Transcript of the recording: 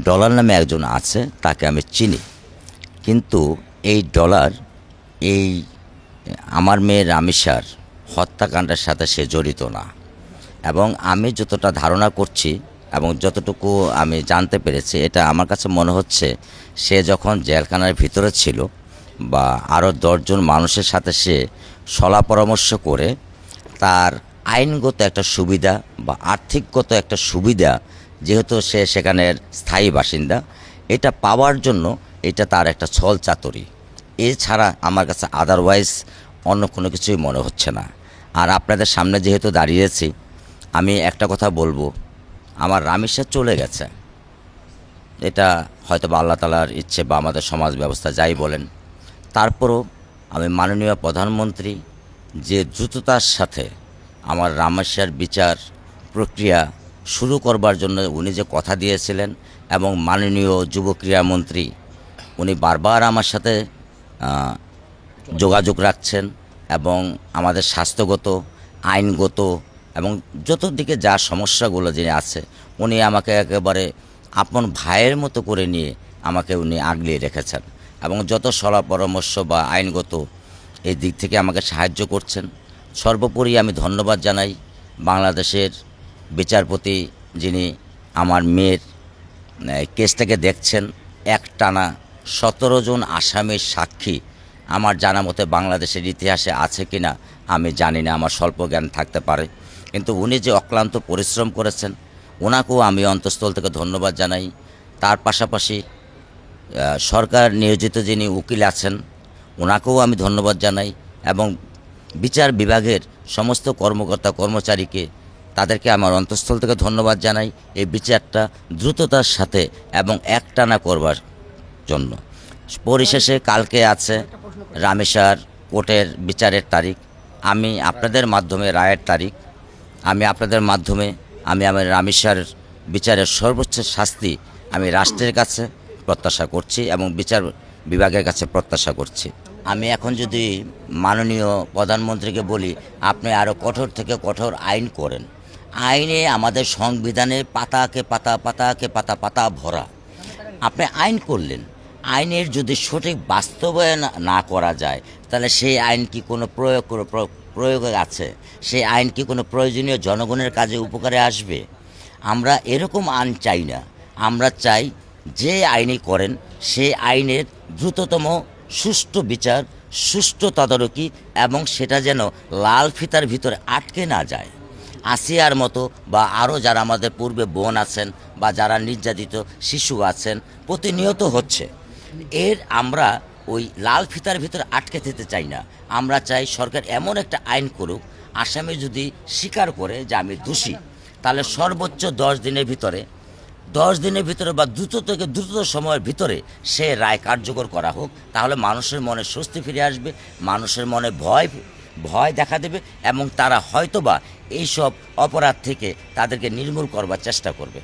Dollar নামে একজন আছে, তাকে আমি চিনি। কিন্তু এই ডলার এই আমার মেয়ে রামিসার হত্যাকাণ্ডের সাথে সে জড়িত না। এবং আমি যতটা ধারণা করছি এবং যতটুকু আমি জানতে পেরেছি, এটা আমার কাছে মনে হচ্ছে সে যখন জেলখানার ভিতরে ছিল বা আরও 10 জন মানুষের সাথে সে সলা পরামর্শ করে তার আইনগত একটা সুবিধা বা আর্থিকগত একটা সুবিধা, যেহেতু সে সেখানের স্থায়ী বাসিন্দা, এটা পাওয়ার জন্য এটা তার একটা ছল চাতুরি। এছাড়া আমার কাছে আদারওয়াইজ অন্য কোনো কিছুই মনে হচ্ছে না। আর আপনাদের সামনে যেহেতু দাঁড়িয়েছি, আমি একটা কথা বলবো, আমার রামিসা চলে গেছে, এটা হয়তো বা আল্লাহ তাআলার ইচ্ছে বা আমাদের সমাজ ব্যবস্থা যাই বলেন। তারপরও আমি মাননীয় প্রধানমন্ত্রী যে দ্রুততার সাথে আমার রামেসার বিচার প্রক্রিয়া শুরু করবার জন্য উনি যে কথা দিয়েছিলেন, এবং মাননীয় যুব ক্রীড়ামন্ত্রী উনি বারবার আমার সাথে যোগাযোগ রাখছেন এবং আমাদের স্বাস্থ্যগত, আইনগত এবং যত দিকে যা সমস্যাগুলো যে আছে, উনি আমাকে একেবারে আপন ভাইয়ের মতো করে নিয়ে আমাকে উনি আগলিয়ে রেখেছেন এবং যত সলা পরামর্শ বা আইনগত এই দিক থেকে আমাকে সাহায্য করছেন। সর্বোপরি আমি ধন্যবাদ জানাই বাংলাদেশের বিচারপতি, যিনি আমার মেয়ের কেসটাকে দেখছেন। একটানা 17 জন আসামির সাক্ষী আমার জানা মতে বাংলাদেশের ইতিহাসে আছে কি না আমি জানি না, আমার স্বল্প জ্ঞান থাকতে পারে। কিন্তু উনি যে অক্লান্ত পরিশ্রম করেছেন, ওনাকেও আমি অন্তঃস্থল থেকে ধন্যবাদ জানাই। তার পাশাপাশি সরকার নিয়োজিত যিনি উকিল আছেন, ওনাকেও আমি ধন্যবাদ জানাই এবং বিচার বিভাগের সমস্ত কর্মকর্তা কর্মচারীকে, তাদেরকে আমার অন্তঃস্থল থেকে ধন্যবাদ জানাই এই বিচারটা দ্রুততার সাথে এবং একটানা করবার জন্য। পরিশেষে কালকে আছে রামেসার কোর্টের বিচারের তারিখ। আমি আপনাদের মাধ্যমে রায়ের তারিখ, আমি আপনাদের মাধ্যমে আমি আমার রামেসার বিচারের সর্বোচ্চ শাস্তি আমি রাষ্ট্রের কাছে প্রত্যাশা করছি এবং বিচার বিভাগের কাছে প্রত্যাশা করছি। আমি এখন যদি মাননীয় প্রধানমন্ত্রীকে বলি, আপনি আরও কঠোর থেকে কঠোর আইন করেন। আইনে আমাদের সংবিধানে পাতাকে পাতা পাতাকে পাতা পাতা ভরা। আপনি আইন করলেন, আইনের যদি সঠিক বাস্তবায়ন না করা যায়, তাহলে সেই আইন কি কোনো প্রয়োগে আছে? সেই আইন কি কোনো প্রয়োজনীয় জনগণের কাজে উপকারে আসবে? আমরা এরকম আইন চাই না। আমরা চাই যে আইনই করেন সেই আইনের দ্রুততম সুষ্ঠু বিচার, সুষ্ঠু তদারকি এবং সেটা যেন লাল ফিতার ভিতরে আটকে না যায়। আসিয়ার মতো বা আরও যারা আমাদের পূর্বে বোন আছেন বা যারা নির্যাতিত শিশু আছেন প্রতিনিয়ত হচ্ছে, এর আমরা ওই লাল ফিতার ভিতরে আটকে যেতে চাই না। আমরা চাই সরকার এমন একটা আইন করুক, আসামি যদি স্বীকার করে যে আমি দোষী, তাহলে সর্বোচ্চ 10 দিনের ভিতরে বা দ্রুত থেকে দ্রুত সময়ের ভিতরে সে রায় কার্যকর করা হোক। তাহলে মানুষের মনে স্বস্তি ফিরে আসবে, মানুষের মনে ভয় দেখা দেবে এবং তারা হয়তোবা এইসব অপরাধ থেকে তাদেরকে নির্মূল করবার চেষ্টা করবে।